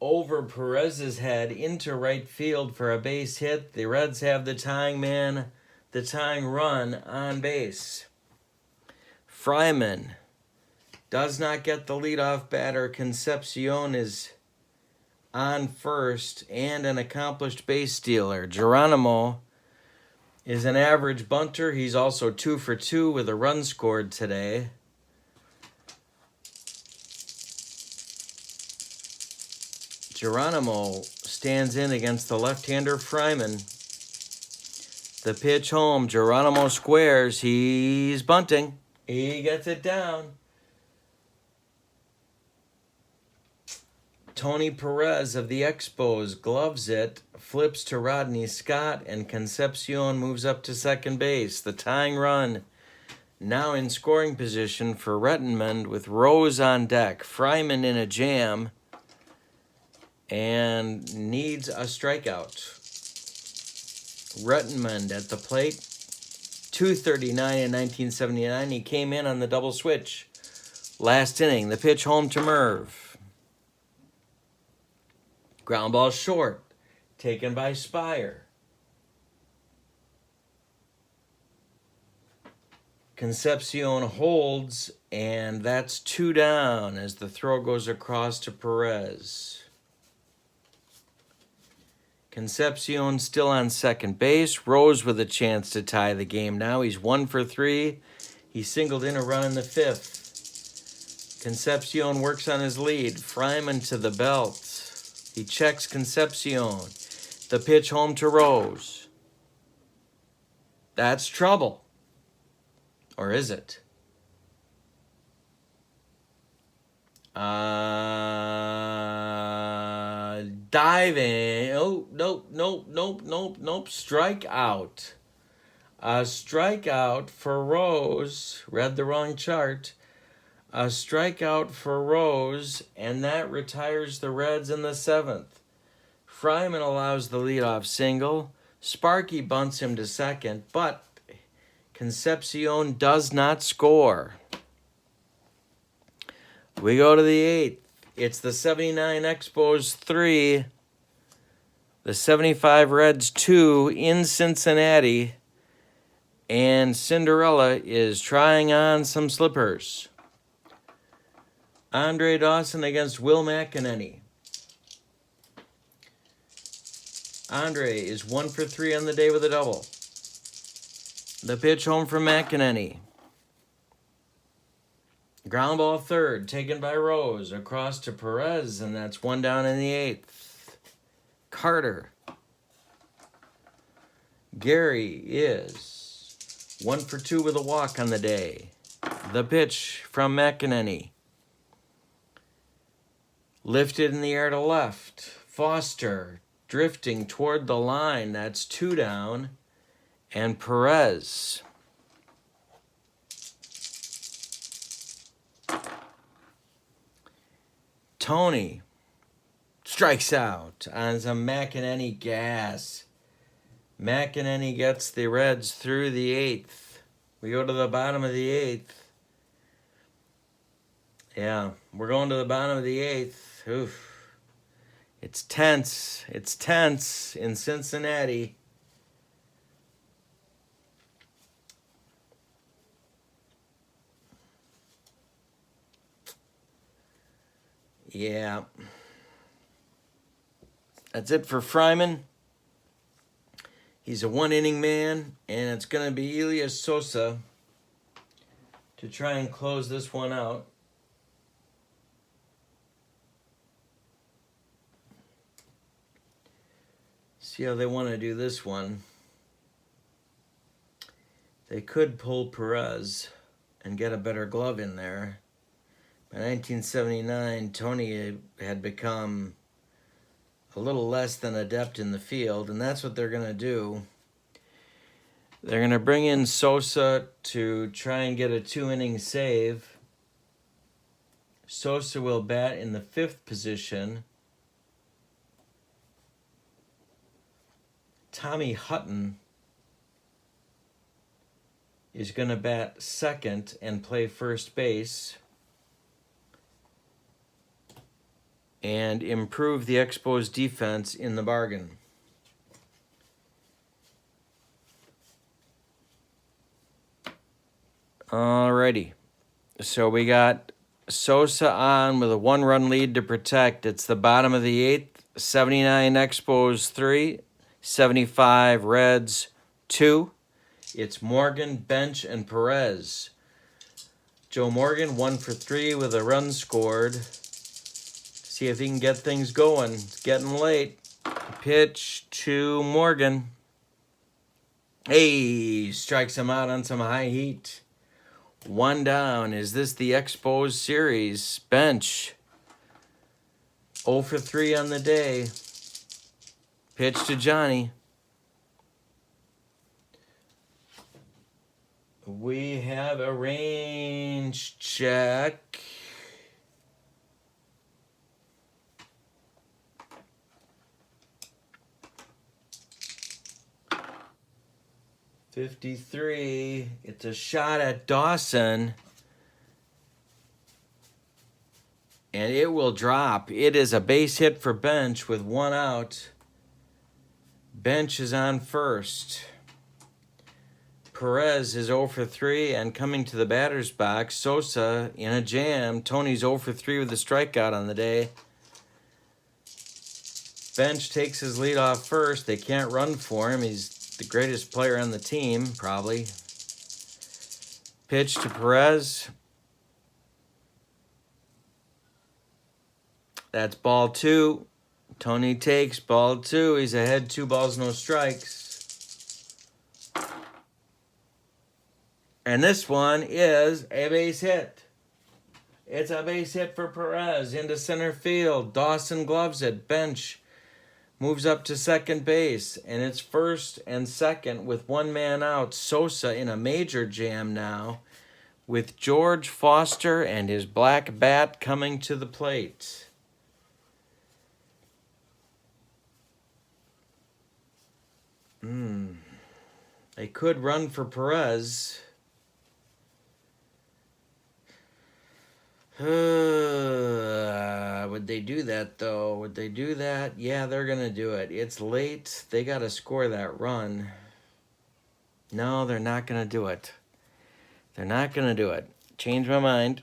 over Perez's head into right field for a base hit. The Reds have the tying man, the tying run on base. Fryman does not get the leadoff batter. Concepcion is on first and an accomplished base stealer. Geronimo is an average bunter. He's also 2 for 2 with a run scored today. Geronimo stands in against the left-hander Fryman. The pitch home. Geronimo squares. He's bunting. He gets it down. Tony Perez of the Expos gloves it, flips to Rodney Scott, and Concepcion moves up to second base. The tying run now in scoring position for Rettenmund with Rose on deck. Fryman in a jam and needs a strikeout. Rettenmund at the plate. .239 in 1979. He came in on the double switch last inning. The pitch home to Merv. Ground ball short. Taken by Spire. Concepcion holds, and that's 2 down as the throw goes across to Perez. Concepcion still on second base. Rose with a chance to tie the game now. He's 1 for 3. He singled in a run in the 5th. Concepcion works on his lead. Fryman to the belt. He checks Concepcion. The pitch home to Rose. That's trouble. Or is it? Diving. Oh, nope. Strikeout. A strikeout for Rose. Read the wrong chart. A strikeout for Rose, and that retires the Reds in the 7th. Fryman allows the leadoff single. Sparky bunts him to second, but Concepcion does not score. We go to the 8th. It's the 79 Expos 3, the 75 Reds 2 in Cincinnati, and Cinderella is trying on some slippers. Andre Dawson against Will McEnany. Andre is 1 for 3 on the day with a double. The pitch home from McEnany. Ground ball third, taken by Rose, across to Perez, and that's one down in the 8th. Carter. Gary is 1 for 2 with a walk on the day. The pitch from McEnany. Lifted in the air to left. Foster drifting toward the line. That's 2 down. And Perez. Tony strikes out on some McEnany gas. McEnany gets the Reds through the 8th. We go to the bottom of the 8th. Yeah, we're going to the bottom of the 8th. Oof. It's tense. It's tense in Cincinnati. Yeah. That's it for Fryman. He's a 1-inning man, and it's going to be Elias Sosa to try and close this one out. See how they want to do this one. They could pull Perez and get a better glove in there. By 1979, Tony had become a little less than adept in the field, and that's what they're going to do. They're going to bring in Sosa to try and get a 2-inning save. Sosa will bat in the 5th position. Tommy Hutton is going to bat 2nd and play first base and improve the Expos defense in the bargain. Alrighty. So we got Sosa on with a 1-run lead to protect. It's the bottom of the 8th. 79 Expos 3, 75 Reds 2. It's Morgan, Bench, and Perez. Joe Morgan 1 for 3 with a run scored. See if he can get things going. It's getting late. Pitch to Morgan. Hey, strikes him out on some high heat. 1 down. Is this the Expos series? Bench. 0 for 3 on the day. Pitch to Johnny. We have a range check. .53. It's a shot at Dawson. And it will drop. It is a base hit for Bench with 1 out. Bench is on first. Perez is 0 for 3 and coming to the batter's box. Sosa in a jam. Tony's 0 for 3 with a strikeout on the day. Bench takes his lead off first. They can't run for him. He's the greatest player on the team, probably. Pitch to Perez. That's ball 2. Tony takes ball 2. He's ahead 2 balls, no strikes. And this one is a base hit. It's a base hit for Perez into center field. Dawson gloves it. Bench moves up to second base. And it's first and second with 1 man out. Sosa in a major jam now with George Foster and his black bat coming to the plate. They could run for Perez. Would they do that, though? Would they do that? Yeah, they're going to do it. It's late. They got to score that run. No, they're not going to do it. They're not going to do it. Change my mind.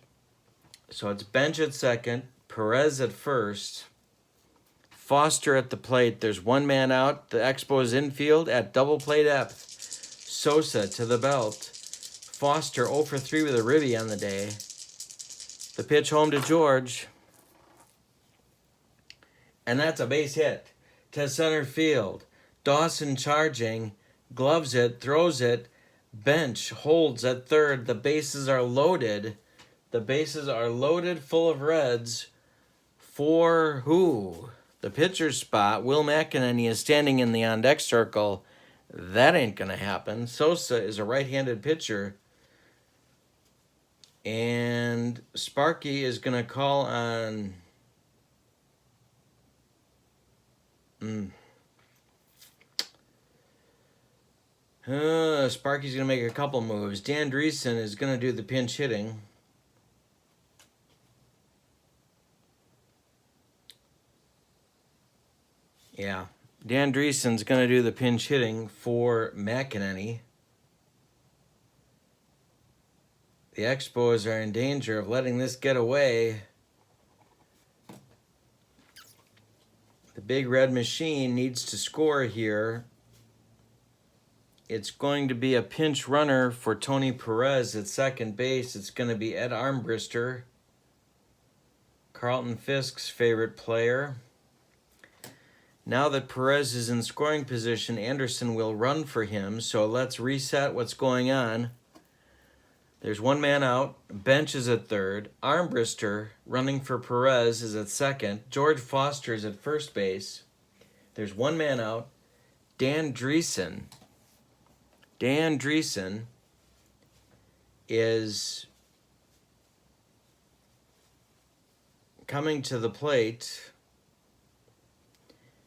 So it's Bench at second, Perez at first, Foster at the plate. There's 1 man out. The Expos infield at double play depth. Sosa to the belt. Foster 0 for 3 with a ribby on the day. The pitch home to George. And that's a base hit to center field. Dawson charging, gloves it, throws it. Bench holds at third. The bases are loaded. The bases are loaded full of Reds. For who? The pitcher's spot. Will McEnany is standing in the on-deck circle. That ain't going to happen. Sosa is a right-handed pitcher. And Sparky is going to call on... Sparky's going to make a couple moves. Dan Dreesen is going to do the pinch hitting. Yeah. Dan Dreesen's going to do the pinch hitting for McEnany. The Expos are in danger of letting this get away. The Big Red Machine needs to score here. It's going to be a pinch runner for Tony Perez at second base. It's going to be Ed Armbrister, Carlton Fisk's favorite player. Now that Perez is in scoring position, Anderson will run for him. So let's reset what's going on. There's one man out. Bench is at third. Armbrister running for Perez is at second. George Foster is at first base. There's one man out. Dan Dreesen is coming to the plate.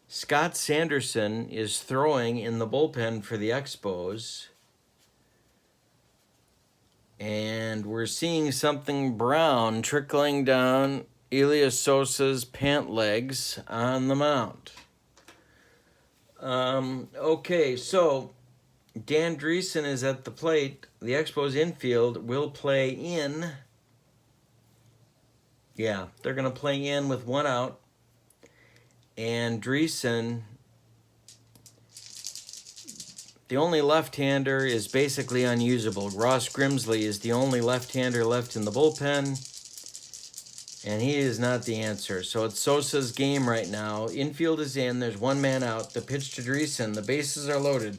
Scott Sanderson is throwing in the bullpen for the Expos. And we're seeing something brown trickling down Elias Sosa's pant legs on the mound. Okay, so Dan Dreesen is at the plate. The Expos infield will play in. Yeah, they're going to play in with one out. And Dreesen, the only left-hander, is basically unusable. Ross Grimsley is the only left-hander left in the bullpen, and he is not the answer. So it's Sosa's game right now. Infield is in. There's one man out. The pitch to Dreesen. The bases are loaded.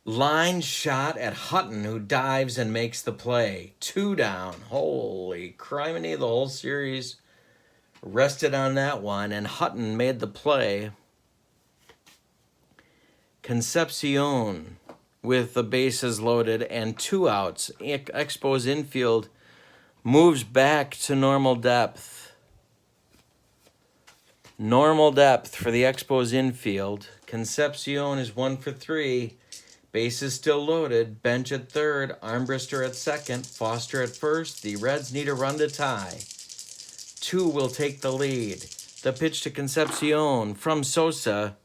Line shot at Hutton, who dives and makes the play. 2 down. Holy criminy, the whole series rested on that one, and Hutton made the play. Concepcion with the bases loaded and 2 outs. Expos infield moves back to normal depth. Normal depth for the Expos infield. Concepcion is 1 for 3. Bases still loaded. Bench at third. Armbrister at second. Foster at first. The Reds need a run to tie. 2 will take the lead. The pitch to Concepcion from Sosa.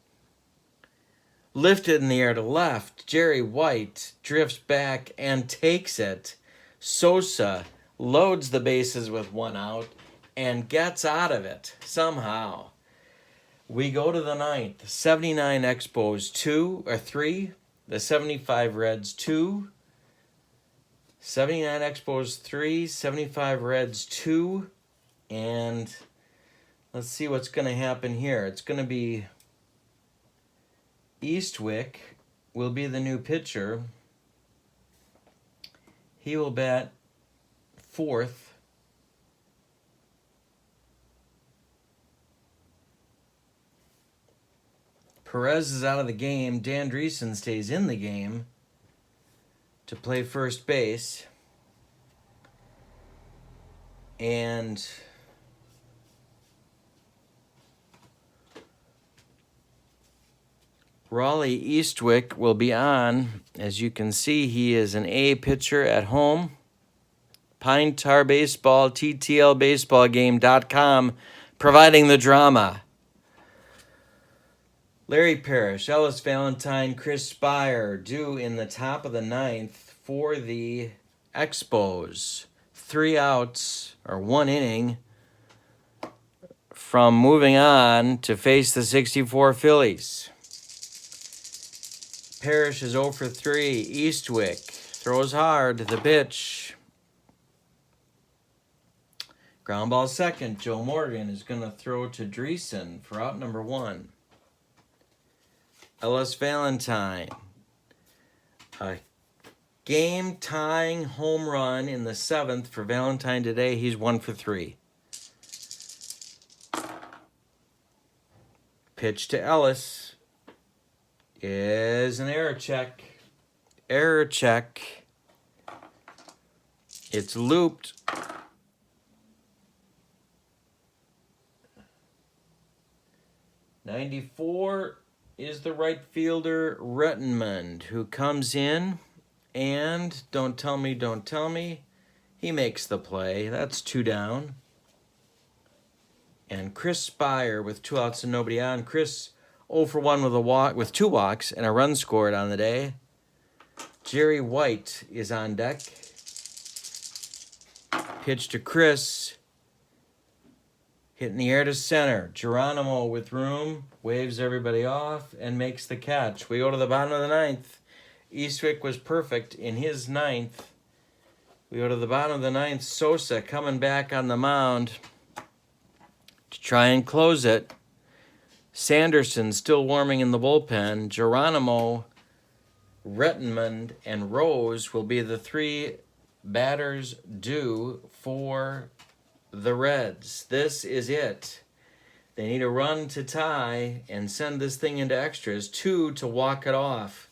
Lifted in the air to left. Jerry White drifts back and takes it. Sosa loads the bases with 1 out and gets out of it somehow. We go to the 9th. 79 Expos 3. The 75 Reds 2. 79 Expos 3. 75 Reds 2. And let's see what's going to happen here. It's going to be Eastwick will be the new pitcher. He will bat 4th. Perez is out of the game. Dan Dreesen stays in the game to play first base. And Raleigh Eastwick will be on. As you can see, he is an A pitcher at home. Pine Tar Baseball, TTLBaseballGame.com, providing the drama. Larry Parrish, Ellis Valentine, Chris Spire due in the top of the 9th for the Expos. 3 outs, or 1 inning, from moving on to face the 64 Phillies. Parrish is 0 for 3. Eastwick, Throws hard. The pitch. Ground ball second. Joe Morgan is going to throw to Dreesen for out number 1. Ellis Valentine. A game-tying home run in the 7th for Valentine today. He's 1 for 3. Pitch to Ellis is an error check. Error check. It's looped. '94 is the right fielder, Rettenmund, who comes in and, don't tell me, he makes the play. That's 2 down. And Chris Spire with 2 outs and nobody on. Chris 0 for 1 with 2 walks and a run scored on the day. Jerry White is on deck. Pitch to Chris. Hit in the air to center. Geronimo with room, waves everybody off, and makes the catch. We go to the bottom of the 9th. Eastwick was perfect in his 9th. We go to the bottom of the 9th. Sosa coming back on the mound to try and close it. Sanderson still warming in the bullpen. Geronimo, Rettenmund, and Rose will be the 3 batters due for the Reds. This is it. They need a run to tie and send this thing into extras. 2 to walk it off.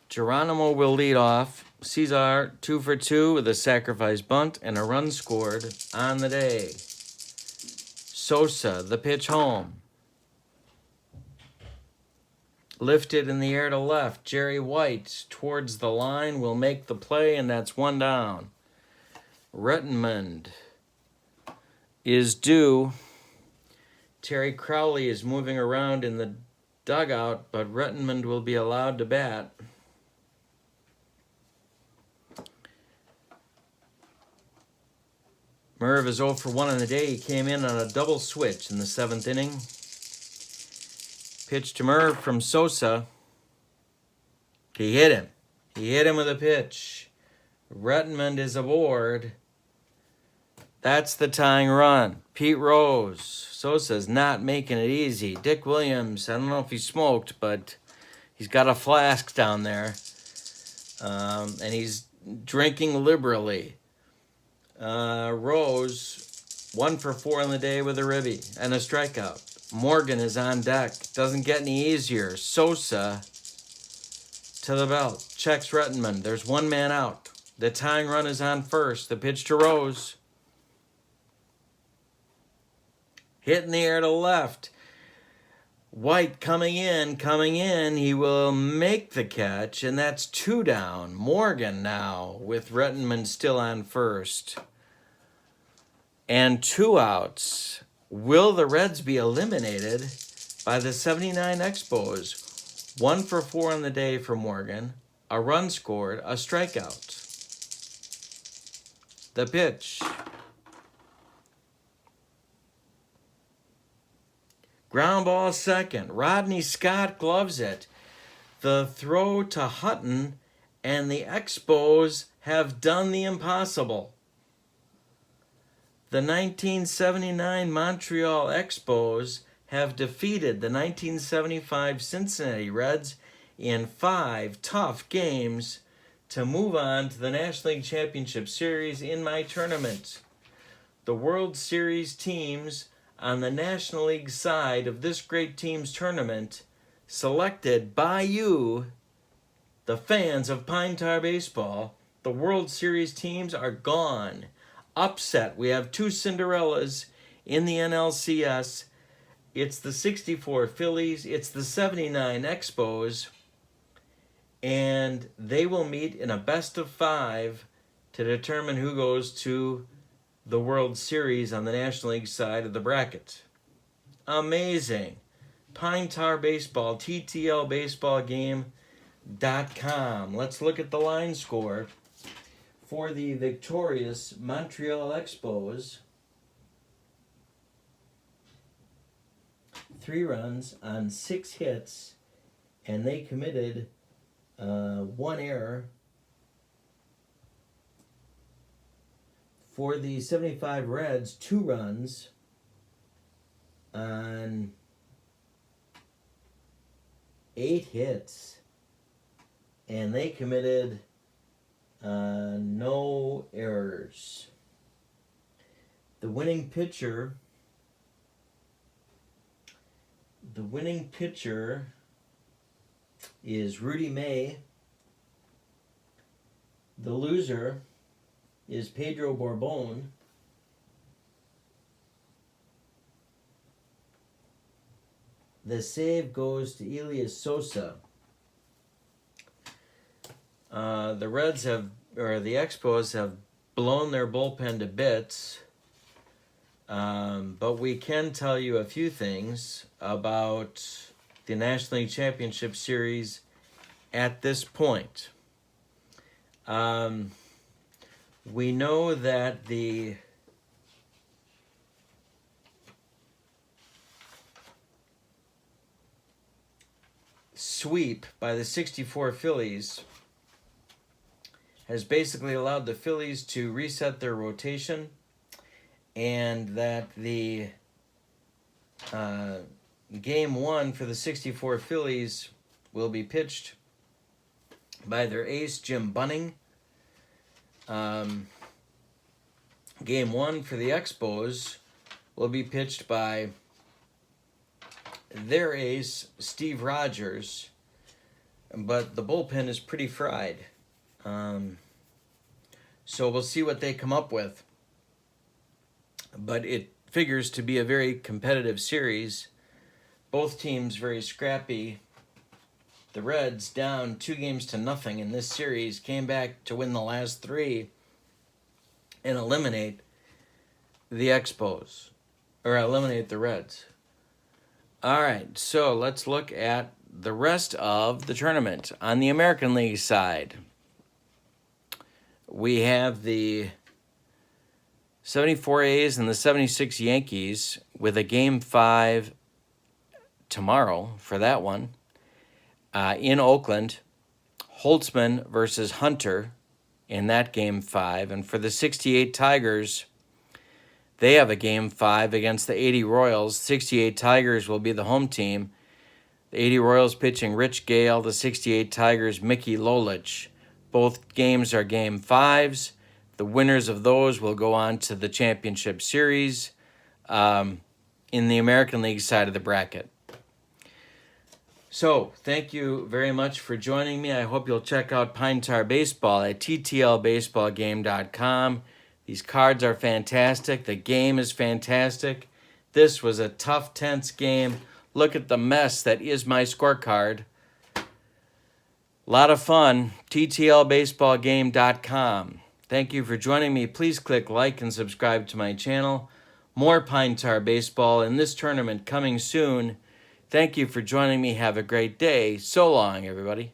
Geronimo will lead off. Cesar 2 for 2 with a sacrifice bunt and a run scored on the day. Sosa, the pitch home. Lifted in the air to left. Jerry White towards the line will make the play, and that's 1 down. Rettenmund is due. Terry Crowley is moving around in the dugout, but Rettenmund will be allowed to bat. Merv is 0 for 1 on the day. He came in on a double switch in the 7th inning. Pitch to Merv from Sosa. He hit him. He hit him with a pitch. Rettenmund is aboard. That's the tying run. Pete Rose. Sosa's not making it easy. Dick Williams, I don't know if he smoked, but he's got a flask down there. And he's drinking liberally. Rose, 1 for 4 on the day with a ribby and a strikeout. Morgan is on deck. Doesn't get any easier. Sosa to the belt. Checks Rettenmund. There's 1 man out. The tying run is on first. The pitch to Rose. Hit in the air to left. White coming in. He will make the catch, and that's 2 down. Morgan now with Rettenmund still on first. And 2 outs. Will the Reds be eliminated by the 79 Expos? 1 for 4 on the day for Morgan. A run scored, a strikeout. The pitch. Ground ball second. Rodney Scott gloves it. The throw to Hutton, and the Expos have done the impossible. The 1979 Montreal Expos have defeated the 1975 Cincinnati Reds in 5 tough games to move on to the National League Championship Series in my tournament. The World Series teams on the National League side of this great teams tournament, selected by you, the fans of Pine Tar Baseball, the World Series teams are gone. Upset. We have 2 Cinderellas in the NLCS. It's the 64 Phillies. It's the 79 Expos. And they will meet in a best of 5 to determine who goes to the World Series on the National League side of the bracket. Amazing. Pine Tar Baseball, TTLBaseballGame.com. Let's look at the line score for the victorious Montreal Expos. 3 runs on 6 hits and they committed one error. For the 75 Reds, 2 runs on 8 hits, and they committed no errors. The winning pitcher is Rudy May. The loser is Pedro Borbon. The save goes to Elias Sosa. The Expos have blown their bullpen to bits. But we can tell you a few things about the National League Championship Series at this point. We know that the sweep by the 64 Phillies has basically allowed the Phillies to reset their rotation, and that the game 1 for the 64 Phillies will be pitched by their ace, Jim Bunning. Game 1 for the Expos will be pitched by their ace, Steve Rogers, but the bullpen is pretty fried. So we'll see what they come up with. But it figures to be a very competitive series. Both teams very scrappy. The Reds, down 2-0 in this series, came back to win the last 3 and eliminate the Expos, or eliminate the Reds. All right, so let's look at the rest of the tournament. On the American League side, we have the 74 A's and the 76 Yankees with a Game 5 tomorrow for that one. In Oakland, Holtzman versus Hunter in that Game 5. And for the 68 Tigers, they have a Game 5 against the 80 Royals. 68 Tigers will be the home team. The 80 Royals pitching Rich Gale, the 68 Tigers, Mickey Lolich. Both games are Game 5s. The winners of those will go on to the championship series in the American League side of the bracket. So, thank you very much for joining me. I hope you'll check out Pine Tar Baseball at ttlbaseballgame.com. These cards are fantastic. The game is fantastic. This was a tough, tense game. Look at the mess that is my scorecard. A lot of fun. ttlbaseballgame.com. Thank you for joining me. Please click like and subscribe to my channel. More Pine Tar Baseball in this tournament coming soon. Thank you for joining me. Have a great day. So long, everybody.